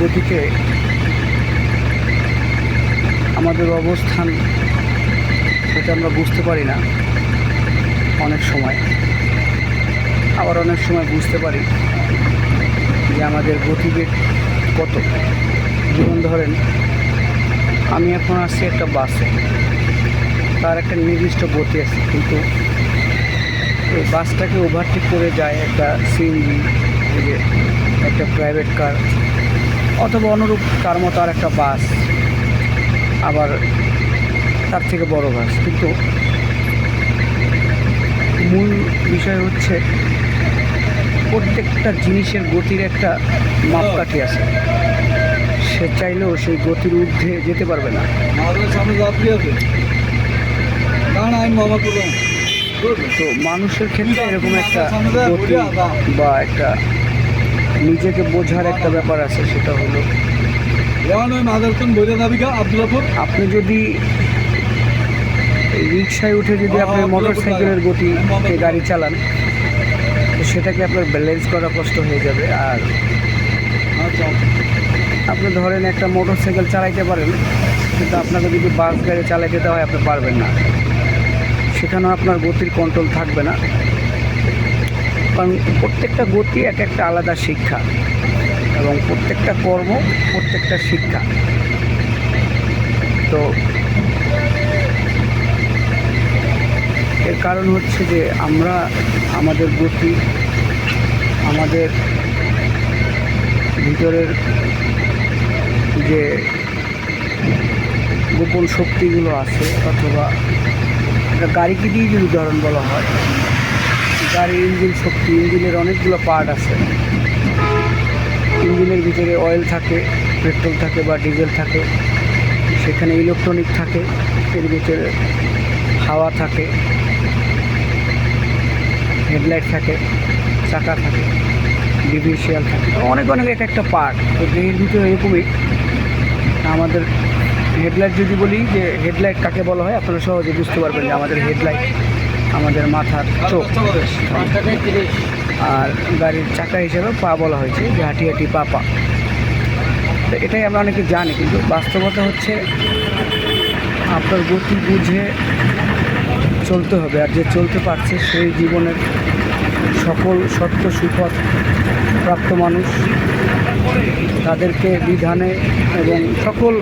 গতিতে আমাদের অবস্থান সেটা আমরা বুঝতে পারি না অনেক সময়, আবার অনেক সময় বুঝতে পারি যে আমাদের গতিবেগ কত। যেমন ধরেন, আমি এখন আসছি একটা বাসে, তার একটা নির্দিষ্ট গতি আছে, কিন্তু এই বাসটাকে ওভারটেক করে যায় একটা সিএনজি, একটা প্রাইভেট কার অথবা অনুরূপ তার মতো আর একটা বাস, আবার তার থেকে বড় বাস। কিন্তু মূল বিষয় হচ্ছে প্রত্যেকটা জিনিসের গতির একটা মাপকাঠি আছে। সে চাইলেও সেই গতির ঊর্ধ্বে যেতে পারবে না। তো মানুষের ক্ষেত্রে এরকম একটা গতি বা একটা নিজেকে বোঝার একটা ব্যাপার আছে, সেটা হলো আপনি যদি রিক্সায় উঠে যদি আপনি মোটর সাইকেলের গতিতে গাড়ি চালান, তো সেটাকে আপনার ব্যালেন্স করা কষ্ট হয়ে যাবে। আর আপনি ধরেন একটা মোটর সাইকেল চালাইতে পারেন, কিন্তু আপনাকে যদি বাস গাড়ি চালাইতে দেওয়া হয় আপনি পারবেন না, সেখানেও আপনার গতির কন্ট্রোল থাকবে না। কারণ প্রত্যেকটা গতি এক একটা আলাদা শিক্ষা, এবং প্রত্যেকটা কর্ম প্রত্যেকটা শিক্ষা। তো এর কারণ হচ্ছে যে আমরা আমাদের গতি, আমাদের ভিতরের যে গোপন শক্তিগুলো আছে, অথবা গাড়িকে দিয়ে যদি উদাহরণ বলা হয়, গাড়ির ইঞ্জিন শক্তি, ইঞ্জিনের অনেকগুলো পার্ট আছে। ইঞ্জিনের ভিতরে অয়েল থাকে, পেট্রোল থাকে বা ডিজেল থাকে, সেখানে ইলেকট্রনিক থাকে, এর ভিতরে হাওয়া থাকে, হেডলাইট থাকে, চাকা থাকে, ডিফারেন্সিয়াল থাকে, অনেক অনেক এক একটা পার্ট। তো এর ভিতরে এরকমই আমাদের হেডলাইট যদি বলি যে হেডলাইট কাকে বলা হয়, আপনারা সহজে বুঝতে পারবেন যে আমাদের হেডলাইট আমাদের মাথার চোখ। আর গাড়ির চাকা হিসেবে পা বলা হয়েছে, যে হাঁটি হাঁটি পা পা। তো এটাই আমরা অনেকে জানি, কিন্তু বাস্তবতা হচ্ছে আপনার গতি বুঝে চলতে হবে। আর যে চলতে পারছে সেই জীবনের সকল সত্য সুপথ প্রাপ্ত মানুষ, তাদেরকে বিধানে এবং সকল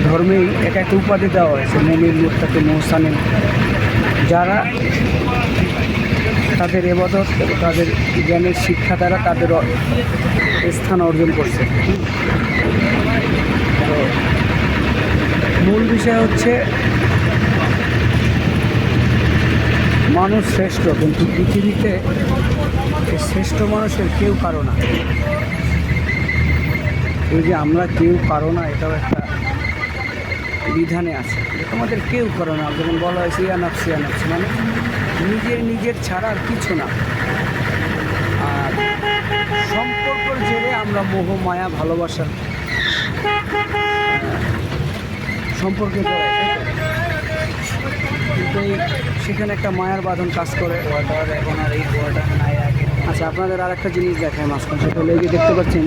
ধর্মেই এক একটা উপাধি দেওয়া হয়েছে, মুমিন, মুত্তাকি, মুহসানিন, যারা তাদের ইবাদত এবং তাদের জ্ঞানের শিক্ষা দ্বারা তাদের স্থান অর্জন করছে। তো মূল বিষয় হচ্ছে মানুষ শ্রেষ্ঠ, কিন্তু পৃথিবীতে শ্রেষ্ঠ মানুষের কেউ কারো না। এই যে আমরা কেউ কারো না, এটাও একটা বিধানে আছে, তোমাদের কেউ করো না। যেমন বলা হয়েছে ইয়ানাফসি ইয়ানাফসি, মানে নিজের ছাড়া আর কিছু না। আর সম্পর্কের জেরে আমরা মোহ মায়া ভালোবাসার সম্পর্কে কিন্তু সেখানে একটা মায়ার বাঁধন কাজ করে। এখন আর এই নাই আগে। আচ্ছা, আপনাদের আর একটা জিনিস দেখায় মাঝখানে, সেটা হলো এই যে দেখতে পাচ্ছেন,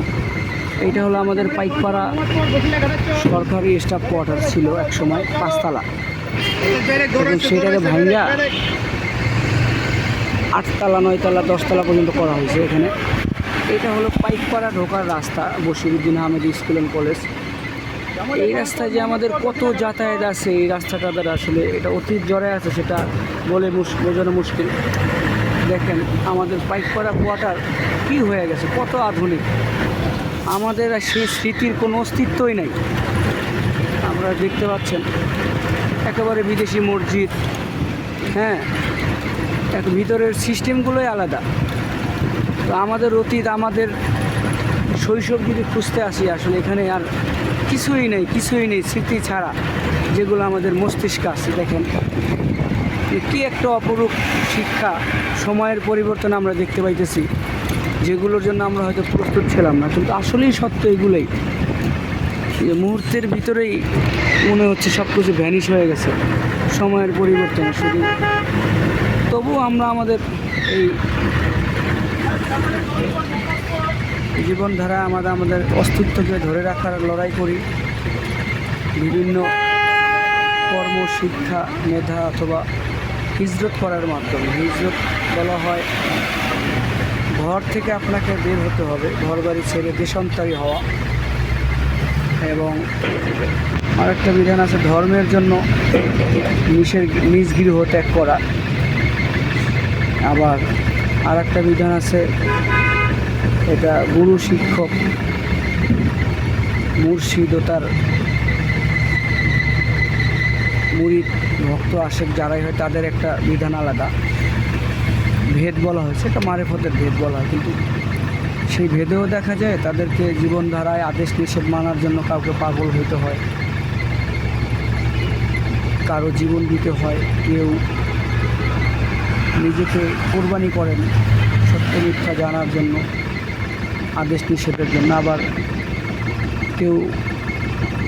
এইটা হলো আমাদের পাইকপাড়া সরকারি স্টাফ কোয়ার্টার ছিল এক সময়, 5 তলা, এবং সেটাকে ভাঙ্গা 8 তলা 9 তলা 10 তলা পর্যন্ত করা হয়েছে এখানে। এটা হলো পাইকপাড়া ঢোকার রাস্তা, Bashiruddin Ahmed school and college. এই রাস্তায় যে আমাদের কত যাতায়াত আছে, এই রাস্তাটা দ্বারা আসলে এটা অতীত জড়ে আছে, সেটা বলে বোঝানো মুশকিল। দেখেন আমাদের পাইকপাড়া কোয়ার্টার কী হয়ে গেছে, কত আধুনিক। আমাদের আর সেই স্মৃতির কোনো অস্তিত্বই নেই। আমরা দেখতে পাচ্ছেন একেবারে বিদেশি মসজিদ, হ্যাঁ, এক ভিতরের সিস্টেমগুলোই আলাদা। তো আমাদের অতীত, আমাদের শৈশব যদি খুঁজতে আসি, আসলে এখানে আর কিছুই নেই স্মৃতি ছাড়া, যেগুলো আমাদের মস্তিষ্কে আছে। দেখেন কি একটা অপরূপ শিক্ষা, সময়ের পরিবর্তন আমরা দেখতে পাইতেছি, যেগুলোর জন্য আমরা হয়তো প্রস্তুত ছিলাম না, কিন্তু আসলেই সত্য এগুলোই, যে মুহূর্তের ভিতরেই মনে হচ্ছে সব কিছু ভ্যানিশ হয়ে গেছে সময়ের পরিবর্তনে। শুধু তবু আমরা আমাদের এই জীবনধারা আমাদের অস্তিত্বকে ধরে রাখার লড়াই করি বিভিন্ন কর্ম, শিক্ষা, মেধা অথবা হিজরত করার মাধ্যমে। হিজরত বলা হয় ঘর থেকে আপনাকে বের হতে হবে, ঘর বাড়ি ছেড়ে দেশান্তরী হওয়া। এবং আরেকটা বিধান আছে ধর্মের জন্য নিজ গৃহ ত্যাগ করা। আবার আরেকটা বিধান আছে, এটা গুরু, শিক্ষক, মুর্শিদ ও তার মুরিদ, ভক্ত, আশেক যারাই হয় তাদের একটা বিধান আলাদা, ভেদ বলা হয়, সেটা মারেফতের ভেদ বলা হয়। কিন্তু সেই ভেদেও দেখা যায় তাদেরকে জীবনধারায় আদেশ নিষেধ মানার জন্য কাউকে পাগল হইতে হয়, কারো জীবন দিতে হয়, কেউ নিজেকে কোরবানি করেন সত্য মিথ্যা জানার জন্য, আদেশ নিষেধের জন্য। আবার কেউ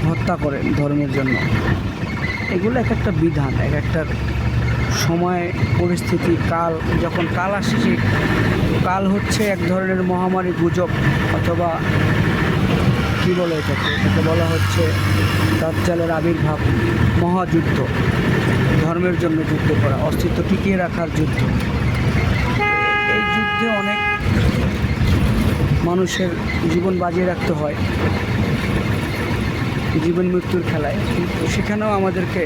হত্যা করেন ধর্মের জন্য। এগুলো এক একটা বিধান, এক একটা সময়, পরিস্থিতি, কাল। যখন কাল আসে, সেই কাল হচ্ছে এক ধরনের মহামারী, গুজব, অথবা কী বলে এটাকে বলা হচ্ছে দাজ্জালের আবির্ভাব, মহাযুদ্ধ, ধর্মের জন্য যুদ্ধ করা, অস্তিত্ব টিকিয়ে রাখার যুদ্ধ। এই যুদ্ধে অনেক মানুষের জীবন বাজিয়ে রাখতে হয়, জীবন মৃত্যুর খেলায়। কিন্তু সেখানেও আমাদেরকে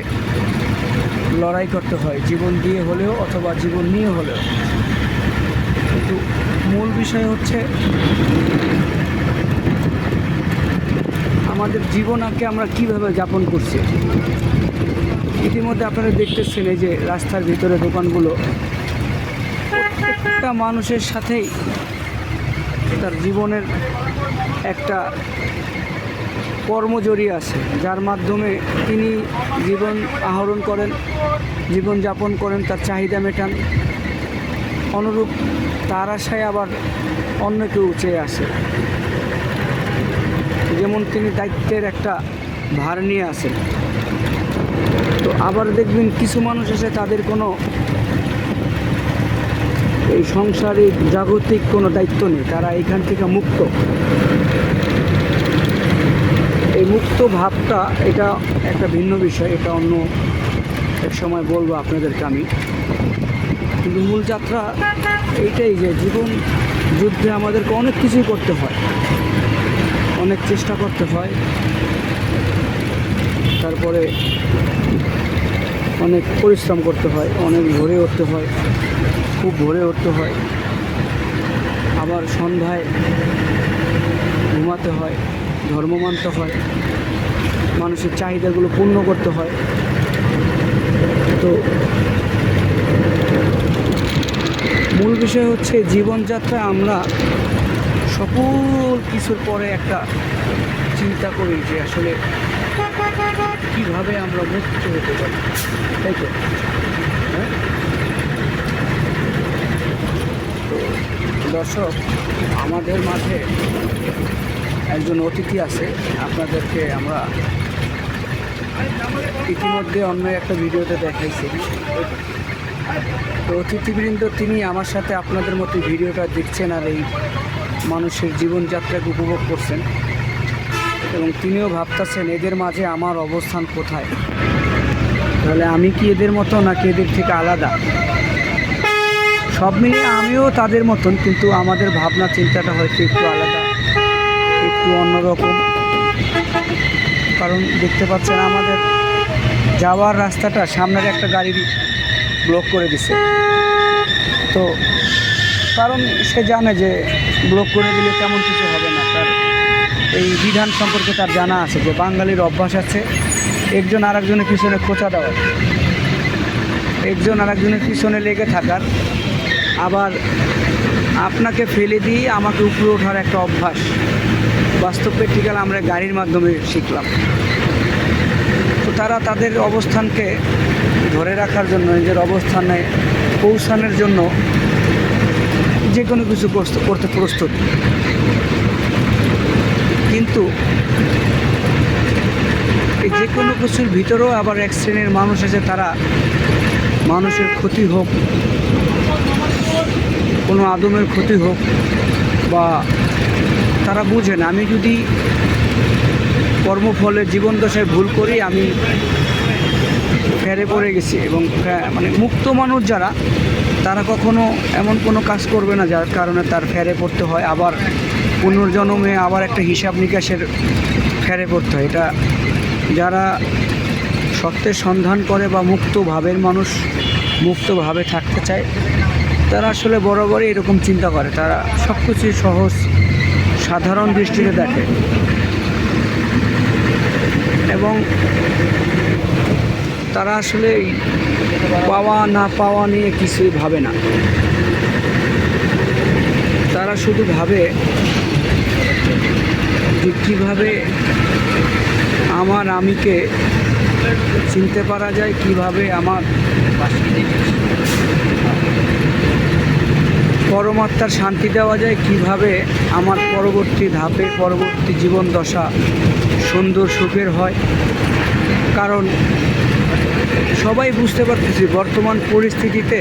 লড়াই করতে হয়, জীবন দিয়ে হলেও অথবা জীবন নিয়ে হলেও। কিন্তু মূল বিষয় হচ্ছে আমাদের জীবনকে আমরা কীভাবে যাপন করছি। ইতিমধ্যে আপনারা দেখতেছেন এই যে রাস্তার ভিতরে দোকানগুলো, প্রত্যেকটা মানুষের সাথেই তার জীবনের একটা কর্ম জড়িয়ে আছে, যার মাধ্যমে তিনি জীবন আহরণ করেন, জীবনযাপন করেন, তার চাহিদা মেটান। অনুরূপ তার আশায় আবার অন্য কেউ চেয়ে আসে, যেমন তিনি দায়িত্বের একটা ভার নিয়ে আসেন। তো আবার দেখবেন কিছু মানুষ এসে তাদের কোনো এই সাংসারিক জাগতিক কোনো দায়িত্ব নেই, তারা এখান থেকে মুক্ত। এই মুক্ত ভাবটা এটা একটা ভিন্ন বিষয়, এটা অন্য এক সময় বলবো আপনাদেরকে আমি। কিন্তু মূল যাত্রা এইটাই যে জীবন যুদ্ধে আমাদেরকে অনেক কিছুই করতে হয়, অনেক চেষ্টা করতে হয়, তারপরে অনেক পরিশ্রম করতে হয়, অনেক ভোরে উঠতে হয়, খুব ভোরে উঠতে হয়, আবার সন্ধ্যায় ঘুমাতে হয়, ধর্ম মানতে হয়, মানুষের চাহিদাগুলো পূর্ণ করতে হয়। তো মূল বিষয় হচ্ছে জীবনযাত্রা আমরা সকল কিছুর পরে একটা চিন্তা করি যে আসলে কীভাবে আমরা মুক্ত হতে পারি, তাই তো? হ্যাঁ, তো দর্শক, আমাদের মাঝে একজন অতিথি আছে, আপনাদেরকে আমরা ইতিমধ্যে অন্য একটা ভিডিওতে দেখাইছি। তো অতিথিবৃন্দ তিনি আমার সাথে আপনাদের মতো ভিডিওটা দেখছেন আর এই মানুষের জীবনযাত্রাকে উপভোগ করছেন, এবং তিনিও ভাবতেছেন এদের মাঝে আমার অবস্থান কোথায়, তাহলে আমি কি এদের মতো নাকি এদের থেকে আলাদা। সব মিলিয়ে আমিও তাদের মতন, কিন্তু আমাদের ভাবনা চিন্তাটা হয়তো একটু আলাদা, একটু অন্যরকম। কারণ দেখতে পাচ্ছেন আমাদের যাওয়ার রাস্তাটা সামনের একটা গাড়ি ব্লক করে দিছে। তো কারণ সে জানে যে ব্লক করে দিলে তেমন কিছু হবে না, তার এই বিধান সম্পর্কে তার জানা আছে যে বাঙালির অভ্যাস আছে একজন আরেকজনের পিছনে খোঁচা দেওয়ার, একজন আরেকজনের পিছনে লেগে থাকার, আবার আপনাকে ফেলে দিয়ে আমাকে উপরে ওঠার একটা অভ্যাস। বাস্তব প্র্যাকটিক্যাল আমরা গাড়ির মাধ্যমে শিখলাম। তো তারা তাদের অবস্থানকে ধরে রাখার জন্য, নিজের অবস্থানে পৌঁছানোর জন্য যে কোনো কিছু করতে প্রস্তুত। কিন্তু এই যে কোনো কিছুর ভিতরেও আবার এক শ্রেণীর মানুষ আছে, তারা মানুষের ক্ষতি হোক, কোনো আদমের ক্ষতি হোক বা তারা বুঝে না। আমি যদি কর্মফলে জীবন দশায় ভুল করি, আমি ফেরে পড়ে গেছি। এবং মানে মুক্ত মানুষ যারা, তারা কখনো এমন কোনো কাজ করবে না যার কারণে তার ফেরে পড়তে হয়, আবার পুনর্জন্মে আবার একটা হিসাব নিকাশের ফেরে পড়তে হয়। এটা যারা সত্যের সন্ধান করে বা মুক্ত ভাবের মানুষ, মুক্তভাবে থাকতে চায়, তারা আসলে বরাবরই এরকম চিন্তা করে। তারা সব কিছুই সহজ সাধারণ দৃষ্টিতে দেখে এবং তারা আসলে পাওয়া না পাওয়া নিয়ে কিছুই ভাবে না। তারা শুধু ভাবে যে কীভাবে আমার আমিকে চিনতে পারা যায়, কিভাবে আমার পরমাত্মার শান্তি দেওয়া যায়, কিভাবে আমার পরবর্তী ধাপে পরবর্তী জীবন দশা সুন্দর সুখের হয়। কারণ সবাই বুঝতে পারতেছি বর্তমান পরিস্থিতিতে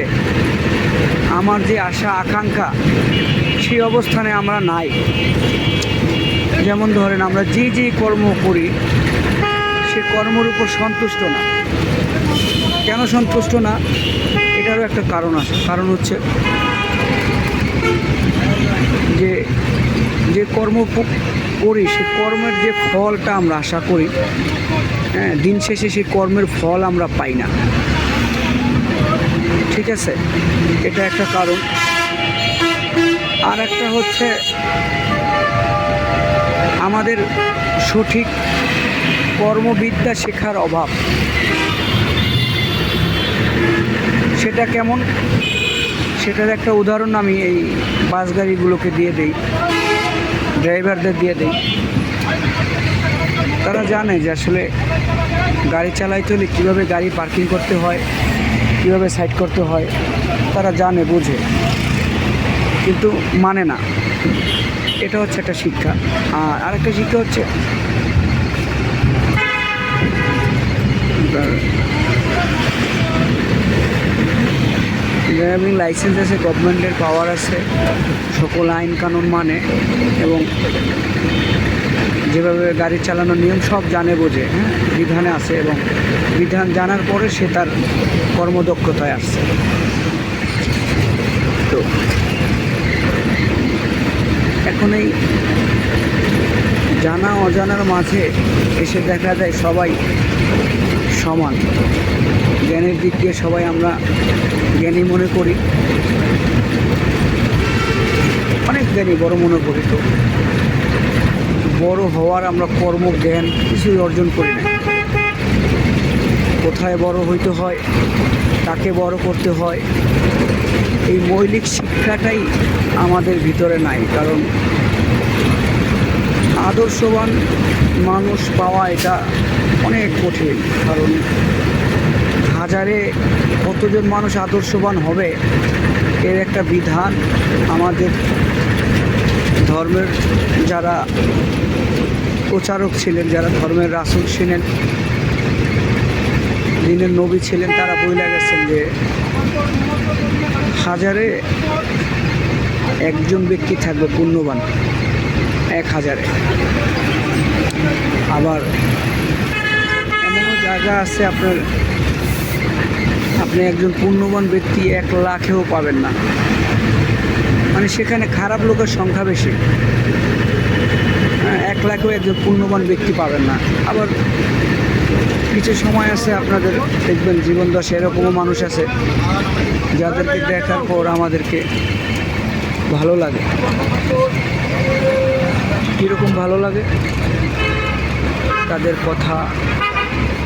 আমার যে আশা আকাঙ্ক্ষা, সেই অবস্থানে আমরা নাই। যেমন ধরেন, আমরা যে কর্ম করি সে কর্মের উপর সন্তুষ্ট না। কেন সন্তুষ্ট না, এটারও একটা কারণ আছে। কারণ হচ্ছে যে কর্ম করি সে কর্মের যে ফলটা আমরা আশা করি, হ্যাঁ, দিন শেষে সেই কর্মের ফল আমরা পাই না। ঠিক আছে, এটা একটা কারণ। আর একটা হচ্ছে আমাদের সঠিক কর্মবিদ্যা শেখার অভাব। সেটা কেমন, সেটার একটা উদাহরণ আমি এই বাস গাড়িগুলোকে দিয়ে দিই, ড্রাইভারদের দিয়ে দিই। তারা জানে যে আসলে গাড়ি চালাইতে হলে কীভাবে গাড়ি পার্কিং করতে হয়, কীভাবে সাইড করতে হয়, তারা জানে, বোঝে, কিন্তু মানে না। এটা হচ্ছে একটা শিক্ষা। আর আরেকটা শিক্ষা হচ্ছে ড্রাইভিং লাইসেন্স আছে, গভর্নমেন্টের পাওয়ার আছে, সকল আইন কানুন মানে এবং যেভাবে গাড়ি চালানোর নিয়ম সব জানে, বোঝে, হ্যাঁ, বিধানে আছে এবং বিধান জানার পরে সে তার কর্মদক্ষতায় আসছে। তো এখন এই জানা অজানার মাঝে এসে দেখা যায় সবাই সমান। জ্ঞানের দিক দিয়ে সবাই আমরা জ্ঞানী মনে করি, অনেক জ্ঞানী বড় মনে করি। তো বড় হওয়ার আমরা কর্মজ্ঞান কিছুই অর্জন করি না। কোথায় বড় হইতে হয়, কাকে বড় করতে হয়, এই মৌলিক শিক্ষাটাই আমাদের ভিতরে নাই। কারণ আদর্শবান মানুষ পাওয়া এটা অনেক কঠিন। কারণ হাজারে কতজন মানুষ আদর্শবান হবে এর একটা বিধান আমাদের ধর্মের যারা প্রচারক ছিলেন, যারা ধর্মের রাসূল ছিলেন, দিনের নবী ছিলেন, তারা বলে গেছেন যে হাজারে একজন ব্যক্তি থাকবে পুণ্যবান, 1000-এ। আবার এমনও জায়গা আছে আপনি একজন পুণ্যবান ব্যক্তি 1,00,000-এও পাবেন না। মানে সেখানে খারাপ লোকের সংখ্যা বেশি। 1,00,000-এও একজন পুণ্যবান ব্যক্তি পাবেন না। আবার কিছু সময় আছে আপনাদের দেখবেন জীবন দশা এরকমও মানুষ আছে যাদেরকে দেখার পর আমাদেরকে ভালো লাগে। কীরকম ভালো লাগে? তাদের কথা,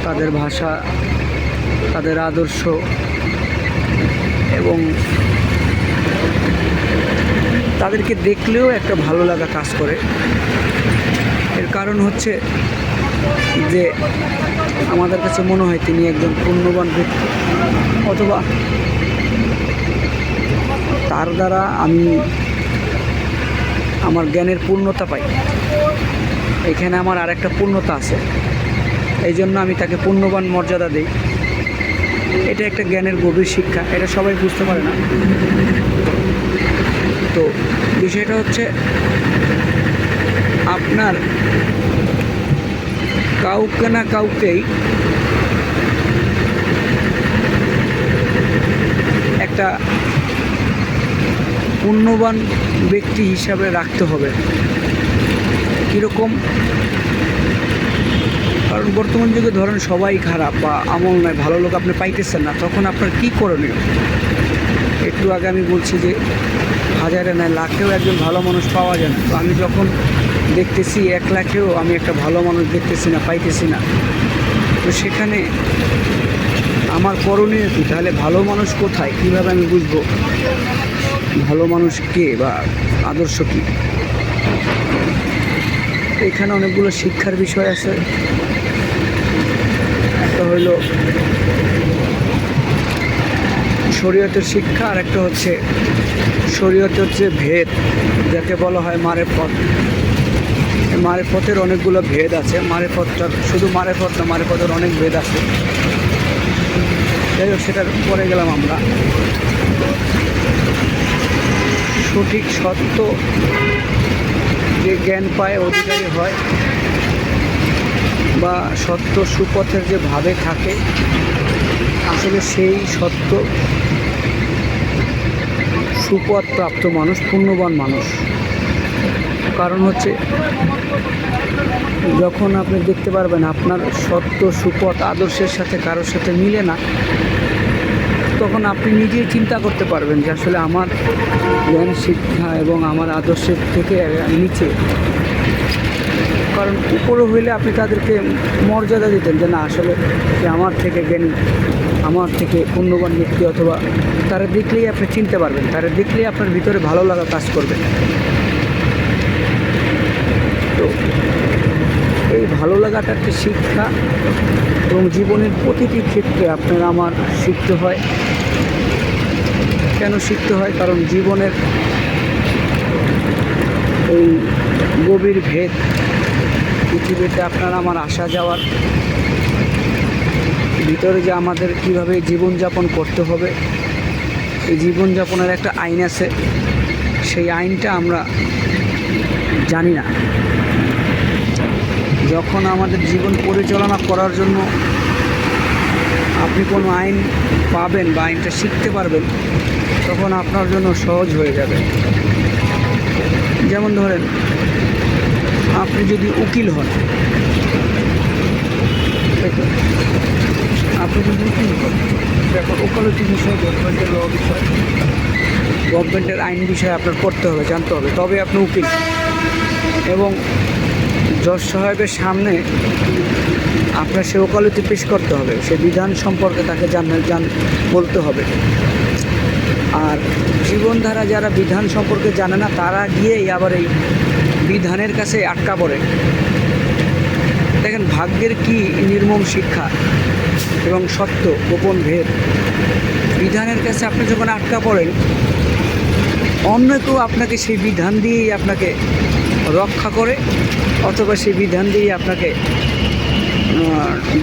তাদের ভাষা, তাদের আদর্শ এবং তাদেরকে দেখলেও একটা ভালো লাগা কাজ করে। এর কারণ হচ্ছে যে আমাদের কাছে মনে হয় তিনি একজন পুণ্যবান ব্যক্তি, অথবা তার দ্বারা আমি আমার জ্ঞানের পূর্ণতা পাই। এখানে আমার আরেকটা পূর্ণতা আছে, এই জন্য আমি তাকে পুণ্যবান মর্যাদা দিই। এটা একটা জ্ঞানের গভীর শিক্ষা, এটা সবাই বুঝতে পারে না। তো বিষয়টা হচ্ছে আপনার কাউকে না কাউকেই একটা পুণ্যবান ব্যক্তি হিসাবে রাখতে হবে। কীরকম? কারণ বর্তমান যুগে ধরেন সবাই খারাপ বা আমল নয়, ভালো লোক আপনি পাইতেছেন না, তখন আপনার কী করণীয়? একটু আগে আমি বলছি যে হাজারে নয় লাখেও একজন ভালো মানুষ পাওয়া যায় না। তো আমি যখন দেখতেছি 1 লাখেও আমি একটা ভালো মানুষ দেখতেছি না, পাইতেছি না, তো সেখানে আমার করণীয় কী? তাহলে ভালো মানুষ কোথায়? কীভাবে আমি বুঝবো ভালো মানুষ কে বা আদর্শ কী? এখানে অনেকগুলো শিক্ষার বিষয় আছে। একটা হইল শরীয়তের শিক্ষা, আর একটা হচ্ছে শরীয়তের যে ভেদ, যাকে বলা হয় মারেফত। মারেফতের অনেকগুলো ভেদ আছে। মারেফতটার শুধু মারেফত না, মারেফতের অনেক ভেদ আছে। যাই হোক, সেটার পরে গেলাম আমরা। সঠিক সত্য যে জ্ঞান পায় অধিকারী হয় বা সত্য সুপথের যে ভাবে থাকে, আসলে সেই সত্য সুপথ প্রাপ্ত মানুষ পুণ্যবান মানুষ। কারণ হচ্ছে যখন আপনি দেখতে পারবেন আপনার সত্য সুপথ আদর্শের সাথে কারোর সাথে মিলে না, তখন আপনি নিজেই চিন্তা করতে পারবেন যে আসলে আমার জ্ঞান শিক্ষা এবং আমার আদর্শের থেকে নিচে। কারণ উপরে হইলে আপনি তাদেরকে মর্যাদা দিতেন যে না, আসলে যে আমার থেকে জ্ঞানী, আমার থেকে পুণ্যবান ব্যক্তি, অথবা তারা দেখলেই আপনি চিনতে পারবেন, তারা দেখলেই আপনার ভিতরে ভালো লাগা কাজ করবে। তো এই ভালো লাগাটা একটা শিক্ষা, এবং জীবনের প্রতিটি ক্ষেত্রে আপনার আমার শিখতে হয়। কেন শিখতে হয়? কারণ জীবনের এই গভীর ভেদ, পৃথিবীতে আপনার আমার আসা যাওয়ার ভিতরে যে আমাদের কীভাবে জীবনযাপন করতে হবে, এই জীবনযাপনের একটা আইন আছে। সেই আইনটা আমরা জানি না। যখন আমাদের জীবন পরিচালনা করার জন্য আপনি কোনো আইন পাবেন বা আইনটা শিখতে পারবেন, তখন আপনার জন্য সহজ হয়ে যাবে। যেমন ধরেন, আপনি যদি উকিল হন, আপনি যদি উকিল হন, দেখুন ওকালতি বিষয়, গভর্নমেন্টের ল বিষয়, গভর্নমেন্টের আইন বিষয়ে আপনার পড়তে হবে, জানতে হবে, তবে আপনি উকিল। এবং জজ সাহেবের সামনে আপনার সে ওকালতি পেশ করতে হবে, সে বিধান সম্পর্কে তাকে বলতে হবে। আর জীবনধারা যারা বিধান সম্পর্কে জানে না, তারা গিয়েই আবার এই বিধানের কাছে আটকা পড়ে। দেখেন ভাগ্যের কি নির্মম শিক্ষা এবং সত্য গোপন ভেদ। বিধানের কাছে আপনি যখন আটকা পড়েন, অন্য কেউ আপনাকে সেই বিধান দিয়েই আপনাকে রক্ষা করে, অথবা সেই বিধান দিয়েই আপনাকে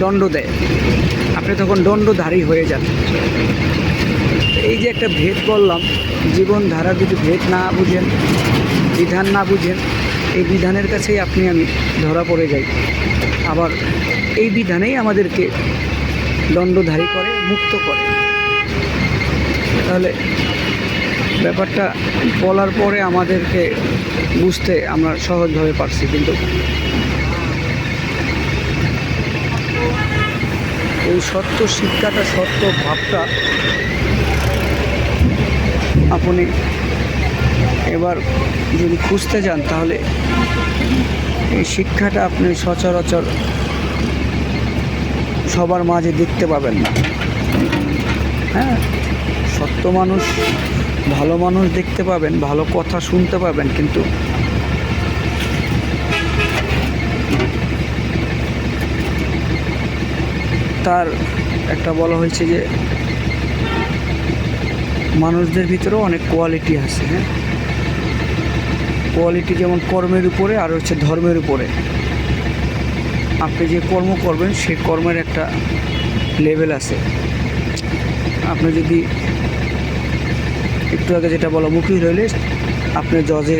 দণ্ড দেয়। আপনি তখন দণ্ডধারী হয়ে যান। এই যে একটা ভেদ বললাম, জীবনধারা যদি ভেদ না বুঝেন, বিধান না বুঝেন, এই বিধানের কাছেই আপনি আমি ধরা পড়ে যাই। আবার এই বিধানেই আমাদেরকে দণ্ডধারী করে, মুক্ত করে। তাহলে ব্যাপারটা বলার পরে আমাদেরকে বুঝতে আমরা সহজভাবে পারছি, কিন্তু এই সত্য শিক্ষাটা, সত্য ভাবটা আপনি এবার যদি খুঁজতে যান, তাহলে এই শিক্ষাটা আপনি সচরাচর সবার মাঝে দেখতে পাবেন না। হ্যাঁ, সত্য মানুষ, ভালো মানুষ দেখতে পাবেন, ভালো কথা শুনতে পাবেন, কিন্তু তার একটা বলা হয়েছে যে মানুষদের ভিতরেও অনেক কোয়ালিটি আছে। হ্যাঁ, কোয়ালিটি যেমন কর্মের উপরে আর হচ্ছে ধর্মের উপরে। আপনি যে কর্ম করবেন সেই কর্মের একটা লেভেল আছে। আপনি যদি একটু আগে যেটা বলা, মুখী রইলে আপনি জজে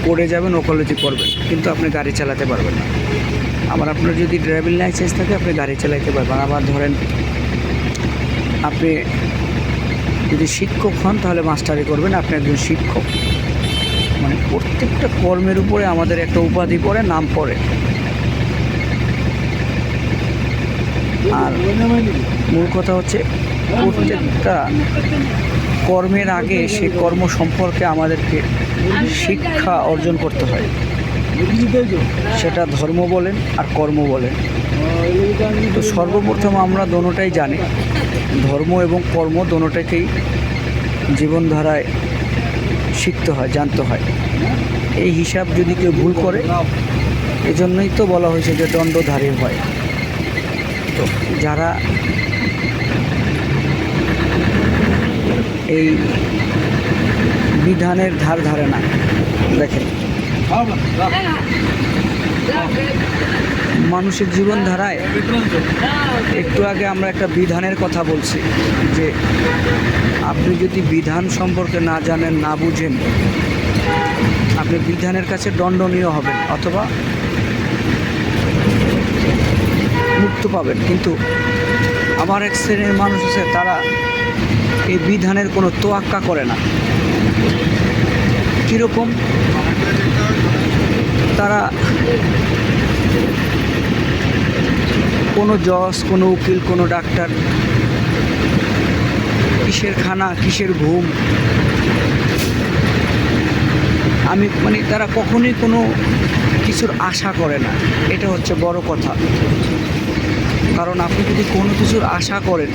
কোর্টে যাবেন, ওকালতি করবেন, কিন্তু আপনি গাড়ি চালাতে পারবেন না। আবার আপনার যদি ড্রাইভিং লাইসেন্স থাকে আপনি গাড়ি চালাতে পারবেন। আবার ধরেন আপনি যদি শিক্ষক হন তাহলে মাস্টারি করবেন, আপনি একজন শিক্ষক। মানে প্রত্যেকটা কর্মের উপরে আমাদের একটা উপাধি পড়ে, নাম পড়ে। আর মূল কথা হচ্ছে প্রত্যেকটা কর্মের আগে সেই কর্ম সম্পর্কে আমাদেরকে শিক্ষা অর্জন করতে হয়, সেটা ধর্ম বলেন আর কর্ম বলেন। তো সর্বপ্রথম আমরা দোনোটাই জানি, ধর্ম এবং কর্ম দোনোটাকেই জীবনধারায় শিখতে হয়, জানতে হয়। এই হিসাব যদি কেউ ভুল করে, এজন্যই তো বলা হয়েছে যে দণ্ডধারী হয়। তো যারা এই বিধানের ধার ধারে না, দেখেন মানুষের জীবনধারায় একটু আগে আমরা একটা বিধানের কথা বলছি, যে আপনি যদি বিধান সম্পর্কে না জানেন, না বুঝেন, আপনি বিধানের কাছে দণ্ডনীয় হবেন অথবা মুক্ত পাবেন। কিন্তু আবার এক শ্রেণীর মানুষ আছে, তারা এই বিধানের কোনো তোয়াক্কা করে না। কীরকম? তারা কোনো জজ, কোনো উকিল, কোনো ডাক্তার, কিসের খানা, কিসের ঘুম, মানে তারা কখনোই কোনো কিছুর আশা করে না। এটা হচ্ছে বড় কথা। কারণ আপনি যদি কোনো কিছুর আশা করেন,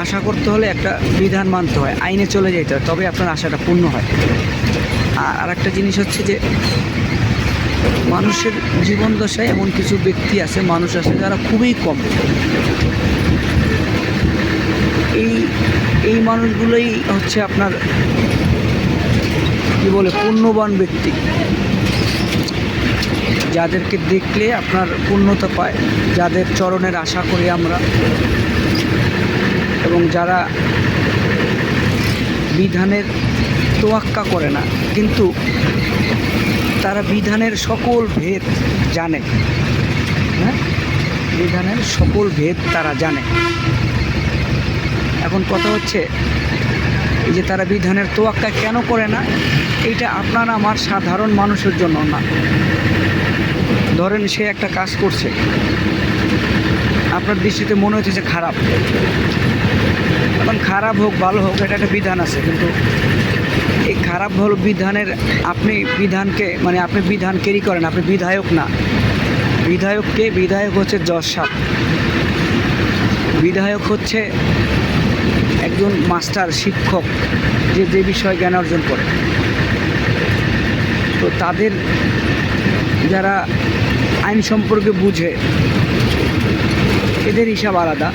আশা করতে হলে একটা বিধান মানতে হয়, আইনে চলে যেতে হয়, তবে আপনার আশাটা পূর্ণ হয়। আর একটা জিনিস হচ্ছে যে মানুষের জীবন দশায় এমন কিছু ব্যক্তি আছে, মানুষ আছে যারা খুবই কম। এই মানুষগুলোই হচ্ছে আপনার কি বলে, পুণ্যবান ব্যক্তি, যাদেরকে দেখলে আপনার পূর্ণতা পায়, যাদের চরণের আশা করি আমরা, এবং যারা বিধানের তোয়াক্কা করে না, কিন্তু তারা বিধানের সকল ভেদ জানে। হ্যাঁ, বিধানের সকল ভেদ তারা জানে। এখন কথা হচ্ছে এই যে তারা বিধানের তোয়াক্কা কেন করে না, এইটা আপনার আমার সাধারণ মানুষের জন্য না। ধরেন সে একটা কাজ করছে, আপনার দৃষ্টিতে মনে হচ্ছে যে খারাপ। এখন খারাপ হোক ভালো হোক, এটা একটা বিধান আছে, কিন্তু এই খারাপ ভালো বিধানের আপনি বিধানকে, মানে আপনি বিধান ক্যারি করেন, আপনি বিধায়ক না। বিধায়ককে, বিধায়ক হচ্ছে জজ সাহেব, বিধায়ক হচ্ছে একজন মাস্টার, শিক্ষক, যে বিষয়ে জ্ঞান অর্জন করে। তো তাদের যারা আইন সম্পর্কে বুঝে, এদের হিসাব আলাদা।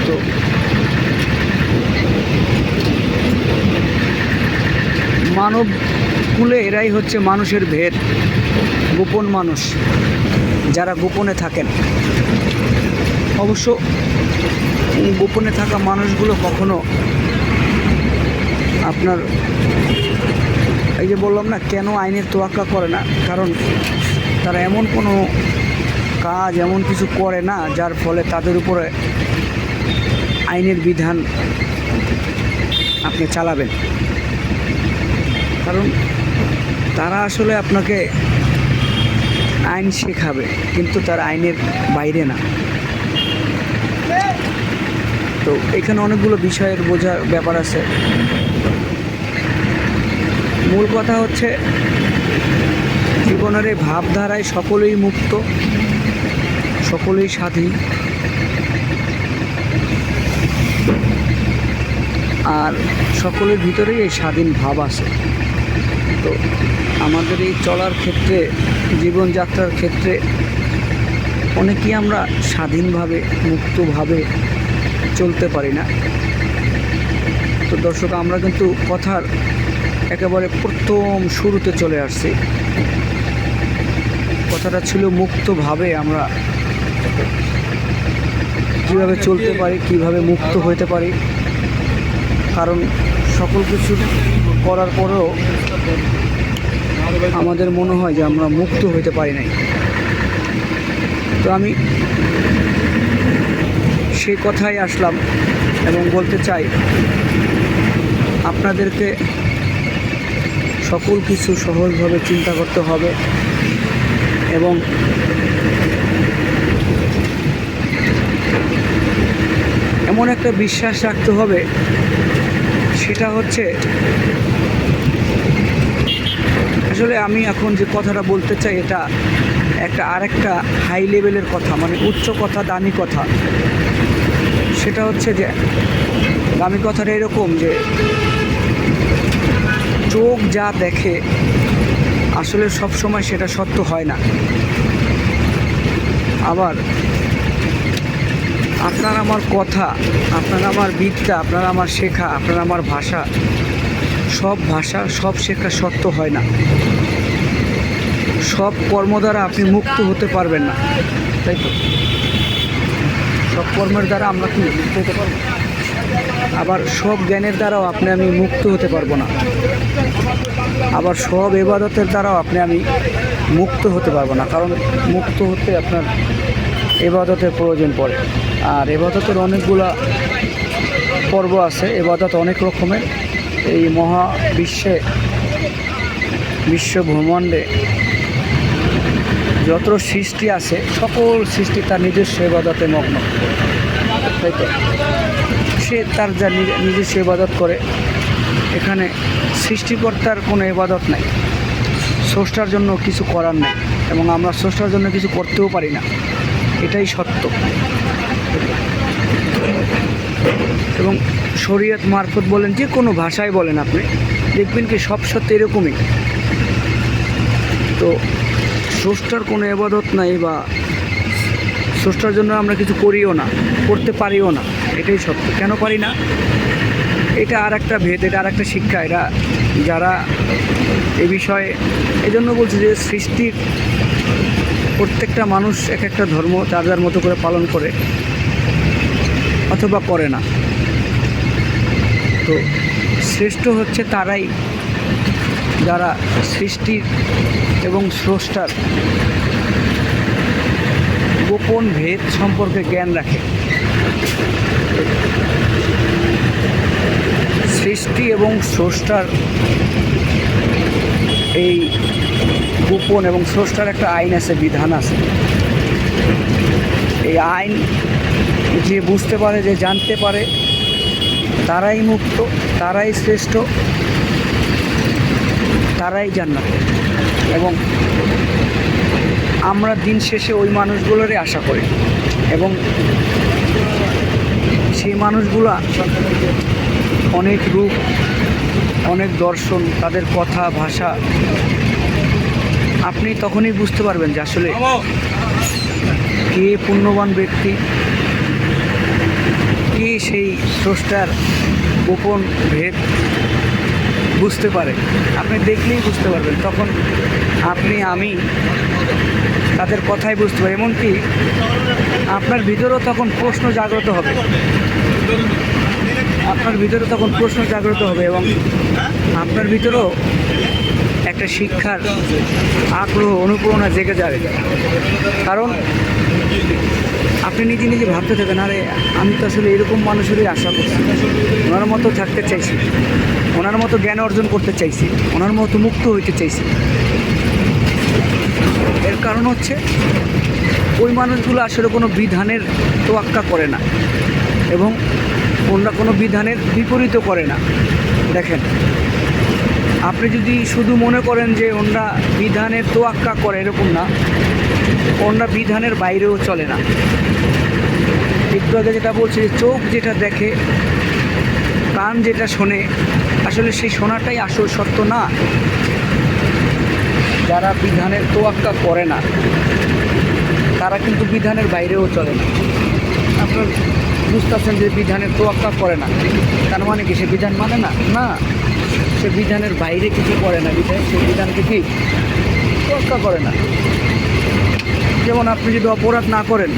তো মানব কুলে এরাই হচ্ছে মানুষের ভেদ, গোপন মানুষ, যারা গোপনে থাকেন। অবশ্য গোপনে থাকা মানুষগুলো কখনো আপনার এই যে বললাম না কেন আইনের তোয়াক্কা করে না, কারণ তারা এমন কোনো কাজ, এমন কিছু করে না যার ফলে তাদের উপরে আইনের বিধান আপনি চালাবেন। কারণ তারা আসলে আপনাকে আইন শেখাবে, কিন্তু তার আইনের বাইরে না। তো এখানে অনেকগুলো বিষয়ের বোঝার ব্যাপার আছে। মূল কথা হচ্ছে জীবনের এই ভাবধারায় সকলেই মুক্ত, সকলেই স্বাধীন। আর সকলের ভিতরেই এই স্বাধীন ভাব আছে। তো আমাদের এই চলার ক্ষেত্রে, জীবনযাত্রার ক্ষেত্রে অনেকেই আমরা স্বাধীনভাবে, মুক্তভাবে চলতে পারি না। তো দর্শক, আমরা কিন্তু কথার একেবারে প্রথম শুরুতে চলে আসছি। কথাটা ছিল মুক্তভাবে আমরা কীভাবে চলতে পারি, কীভাবে মুক্ত হতে পারি। কারণ সকল কিছু করার পরেও আমাদের মনে হয় যে আমরা মুক্ত হইতে পারি নাই। তো আমি সেই কথাই আসলাম এবং বলতে চাই আপনাদেরকে সকল কিছু সহজভাবে চিন্তা করতে হবে এবং এমন একটা বিশ্বাস রাখতে হবে, সেটা হচ্ছে আসলে আমি এখন যে কথাটা বলতে চাই এটা একটা আরেকটা হাই লেভেলের কথা, মানে উচ্চ কথা, দামি কথা। সেটা হচ্ছে যে দামি কথাটা এরকম যে চোখ যা দেখে আসলে সব সময় সেটা সত্য হয় না। আবার আপনার আমার কথা, আপনার আমার বিদ্যা, আপনার আমার শেখা, আপনার আমার ভাষা, সব শেখা সত্য হয় না। সব কর্ম দ্বারা আপনি মুক্ত হতে পারবেন না, তাই তো? সব কর্মের দ্বারা আমরা কি মুক্ত হতে পারবো? আবার সব জ্ঞানের দ্বারাও আপনি আমি মুক্ত হতে পারবো না। আবার সব ইবাদতের দ্বারাও আপনি আমি মুক্ত হতে পারবো না, কারণ মুক্ত হতে আপনার ইবাদতের প্রয়োজন পড়ে। আর ইবাদতের অনেকগুলা পর্ব আছে, ইবাদত অনেক রকমের। এই বিশ্ব ব্রহ্মাণ্ডে যত সৃষ্টি আছে সকল সৃষ্টি তার নিজস্ব ইবাদতে মগ্ন, তাই তো? সে তার যা নিজস্ব ইবাদত করে। এখানে সৃষ্টিকর্তার কোনো ইবাদত নাই, স্রষ্টার জন্য কিছু করার নেই, এবং আমরা স্রষ্টার জন্য কিছু করতেও পারি না, এটাই সত্য। এবং শরীয়ত মারফত বলেন, যে কোনো ভাষায় বলেন, আপনি দেখবেন কি সব সত্য এরকমই। তো স্রষ্টার কোনো ইবাদত নাই, বা স্রষ্টার জন্য আমরা কিছু করিও না, করতে পারিও না, এটাই সত্য। কেন পারি না? এটা আর একটা ভেদ, এটা আর একটা শিক্ষা। এটা যারা এ বিষয়ে, এই জন্য বলছি যে সৃষ্টির প্রত্যেকটা মানুষ এক একটা ধর্ম যার যার মতো করে পালন করে অথবা করে না। তো শ্রেষ্ঠ হচ্ছে তারাই যারা সৃষ্টির এবং স্রষ্টার গোপন ভেদ সম্পর্কে জ্ঞান রাখে। সৃষ্টি এবং স্রষ্টার এই গোপন এবং স্রষ্টার একটা আইন আছে, বিধান আছে। এই আইন যে বুঝতে পারে, যে জানতে পারে, তারাই মুক্ত, তারাই শ্রেষ্ঠ, তারাই জান্নাত। এবং আমরা দিন শেষে ওই মানুষগুলোরই আশা করি, এবং সেই মানুষগুলা অনেক রূপ, অনেক দর্শন, তাদের কথা, ভাষা, আপনি তখনই বুঝতে পারবেন যে আসলে কে পুণ্যবান ব্যক্তি, কে সেই স্রষ্টার গোপন ভেদ বুঝতে পারে। আপনি দেখলেই বুঝতে পারবেন, তখন আপনি আমি তাদের কথাই বুঝতে পারি। এমনকি আপনার ভিতরেও তখন প্রশ্ন জাগ্রত হবে, আপনার ভিতরে তখন প্রশ্ন জাগ্রত হবে, এবং আপনার ভিতরেও একটা শিক্ষার আগ্রহ, অনুপ্রেরণা জেগে যাবে। কারণ আপনি নিজে নিজে ভাবতে থাকেন, আরে আমি তো আসলে এরকম মানুষেরই আশা করছি, ওনার মতো থাকতে চাইছি, ওনার মতো জ্ঞান অর্জন করতে চাইছি, ওনার মতো মুক্ত হইতে চাইছি। এর কারণ হচ্ছে ওই মানুষগুলো আসলে কোনো বিধানের তোয়াক্কা করে না, এবং ওনারা কোনো বিধানের বিপরীতও করে না। দেখেন, আপনি যদি শুধু মনে করেন যে ওনারা বিধানের তোয়াক্কা করে, এরকম না, ওনারা বিধানের বাইরেও চলে না। একটু আগে যেটা বলছি, যে চোখ যেটা দেখে, কান যেটা শোনে, আসলে সেই শোনাটাই আসল সত্য না। যারা বিধানের তোয়াক্কা করে না তারা কিন্তু বিধানের বাইরেও চলে না। আপনার বুঝতেছেন যে বিধানের তোয়াক্কা করে না, তার মানে কি সে বিধান মানে না? না, সে বিধানের বাইরে কিছু করে না, সে বিধানকে কি তোয়াক্কা করে না। যেমন আপনি যদি অপরাধ না করেন,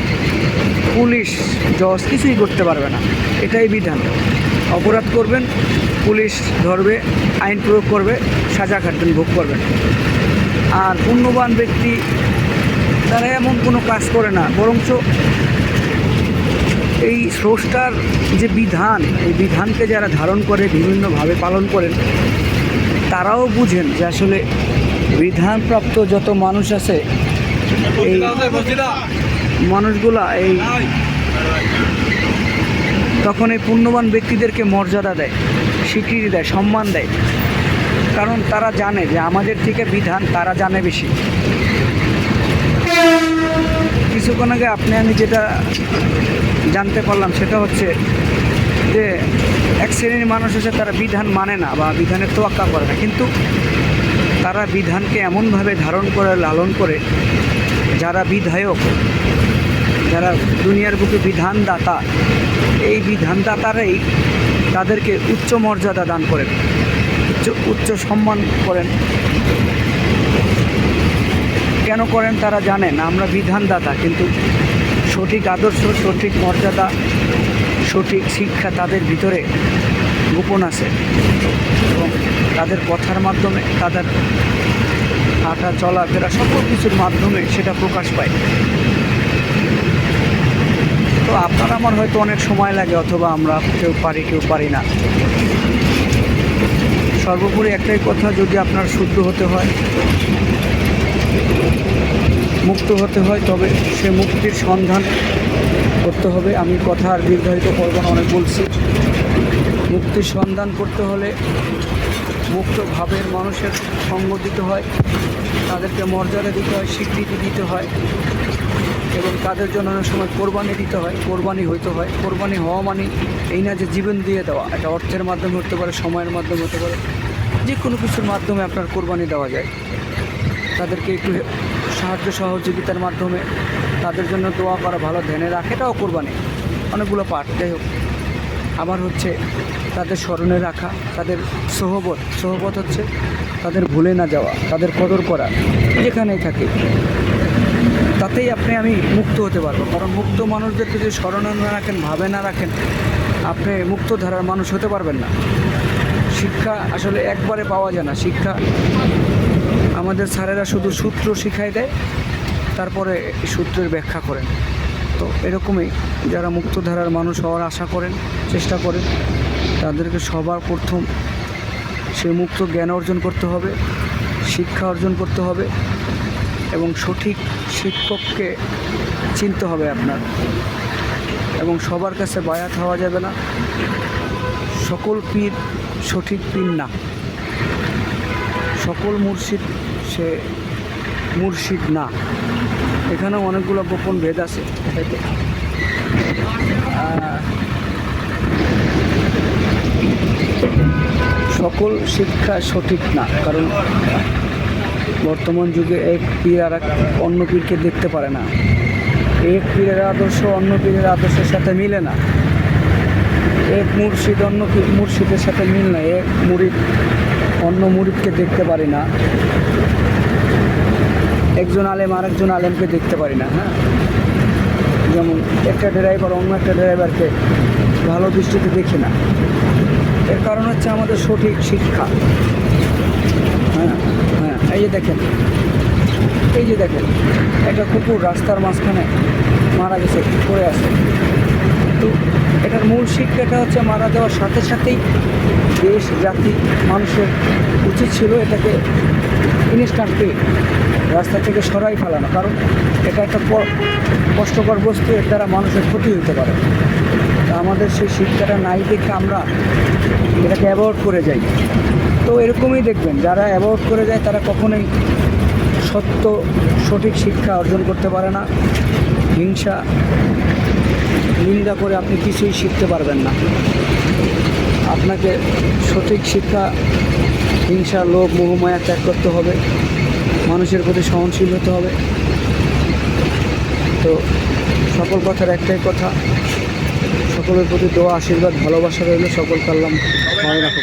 পুলিশ, জজ কিছুই করতে পারবে না, এটাই বিধান। অপরাধ করবেন, পুলিশ ধরবে, আইন প্রয়োগ করবে, সাজা খাটবেন, ভোগ করবেন। আর পুণ্যবান ব্যক্তি তারা এমন কোনো কাজ করে না, বরঞ্চ এই স্রষ্টার যে বিধান, এই বিধানকে যারা ধারণ করে বিভিন্নভাবে পালন করেন, তারাও বুঝেন যে আসলে বিধানপ্রাপ্ত যত মানুষ আছে এই মানুষগুলা তখন এই পুণ্যবান ব্যক্তিদেরকে মর্যাদা দেয়, স্বীকৃতি দেয়, সম্মান দেয়। কারণ তারা জানে যে আমাদের থেকে বিধান তারা জানে বেশি। কিছুক্ষণ আগে আমি যেটা জানতে পারলাম সেটা হচ্ছে যে এক শ্রেণীর মানুষ আছে তারা বিধান মানে না বা বিধানের তোয়াক্কা করে না, কিন্তু তারা বিধানকে এমনভাবে ধারণ করে, লালন করে, যারা বিধায়ক, যারা দুনিয়ার বুকে বিধানদাতা, এই বিধানদাতারাই তাদেরকে উচ্চ মর্যাদা দান করেন, উচ্চ সম্মান করেন। কেন করেন তারা জানেন, আমরা বিধানদাতা, কিন্তু সঠিক আদর্শ, সঠিক মর্যাদা, সঠিক শিক্ষা তাদের ভিতরে গোপন আছে এবং তাদের কথার মাধ্যমে, তাদের হাঁটা চলাফেরা সকল কিছুর মাধ্যমে সেটা প্রকাশ পায়। তো আপনার আমার হয়তো অনেক সময় লাগে, অথবা আমরা কেউ পারি কেউ পারি না। সর্বোপরি একটাই কথা, যদি আপনার শুদ্ধ হতে হয়, মুক্ত হতে হয়, তবে সে মুক্তির সন্ধান করতে হবে। আমি কথা আর দীর্ঘায়িত করব না, অনেক বলছি। মুক্তির সন্ধান করতে হলে মুক্ত ভাবের মানুষের সঙ্গ দিতে হয়, তাদেরকে মর্যাদা দিতে হয়, স্বীকৃতি দিতে হয় এবং তাদের জন্য অনেক সময় কোরবানি দিতে হয়, কোরবানি হইতে হয়। কোরবানি হওয়া মানে এই না যে জীবন দিয়ে দেওয়া, এটা অর্থের মাধ্যমে হতে পারে, সময়ের মাধ্যমে হতে পারে, যে কোনো কিছুর মাধ্যমে আপনার কোরবানি দেওয়া যায়। তাদেরকে একটু সাহায্য সহযোগিতার মাধ্যমে তাদের জন্য দোয়া করা, ভালো ধ্যানে রাখা, এটাও কোরবানি। অনেকগুলো পাঠ, যাই হোক। আবার হচ্ছে তাদের স্মরণে রাখা, তাদের সহবত হচ্ছে তাদের ভুলে না যাওয়া, তাদের কদর করা, যেখানেই থাকে, তাতেই আমি মুক্ত হতে পারবো। কারণ মুক্ত মানুষদেরকে যদি স্মরণে না রাখেন, ভাবে না রাখেন, আপনি মুক্ত ধারার মানুষ হতে পারবেন না। শিক্ষা আসলে একবারে পাওয়া যায় না। শিক্ষা আমাদের স্যারেরা শুধু সূত্র শিখাই দেয়, তারপরে সূত্রের ব্যাখ্যা করেন। তো এরকমই যারা মুক্তধারার মানুষ হওয়ার আশা করেন, চেষ্টা করেন, তাদেরকে সবার প্রথম সে মুক্ত জ্ঞান অর্জন করতে হবে, শিক্ষা অর্জন করতে হবে এবং সঠিক শিক্ষককে চিনতে হবে আপনার। এবং সবার কাছে বায়াত হওয়া যাবে না। সকল পীর সঠিক পীর না, সকল মুর্শিদ সে মুর্শিদ না। এখানেও অনেকগুলো গোপন ভেদ আছে। সকল শিক্ষা সঠিক না, কারণ বর্তমান যুগে এক পীর আর অন্য পীরকে দেখতে পারে না। এক পীরের আদর্শ অন্য পীরের আদর্শের সাথে মিলে না। এক মুর্শিদ অন্য মুর্শিদের সাথে মিল না। এক মুরিদ অন্য মুরিদকে দেখতে পারি না। একজন আলেম আরেকজন আলেমকে দেখতে পারি না। হ্যাঁ, যেমন একটা ড্রাইভার অন্য একটা ড্রাইভারকে ভালো দৃষ্টিতে দেখি না। এর কারণ হচ্ছে আমাদের সঠিক শিক্ষা। হ্যাঁ, এই যে দেখেন একটা কুকুর রাস্তার মাঝখানে মারা গেছে, পড়ে আছে। তো এটার মূল শিক্ষাটা হচ্ছে মারা যাওয়ার সাথে সাথেই দেশ, জাতি, মানুষের উচিত ছিল এটাকে ইনস্ট্যান্টলি রাস্তা থেকে সরাই ফেলানো। কারণ এটা একটা কষ্টকর বস্তু, এর দ্বারা মানুষের ক্ষতি হতে পারে। তা আমাদের সেই শিক্ষাটা নাই দেখে আমরা এটাকে অ্যাভয়েড করে যাই। তো এরকমই দেখবেন, যারা অ্যাভয়েড করে যায় তারা কখনোই সত্য সঠিক শিক্ষা অর্জন করতে পারে না। হিংসা নিন্দা করে আপনি কিছুই শিখতে পারবেন না। আপনাকে সঠিক শিক্ষা, হিংসা, লোভ, মোহমায়া ত্যাগ করতে হবে, মানুষের প্রতি সহনশীল হতে হবে। তো সকল কথার একটাই কথা, সকলের প্রতি দোয়া, আশীর্বাদ, ভালোবাসা রইল। সকলকে আল্লাহ ভালো রাখুক।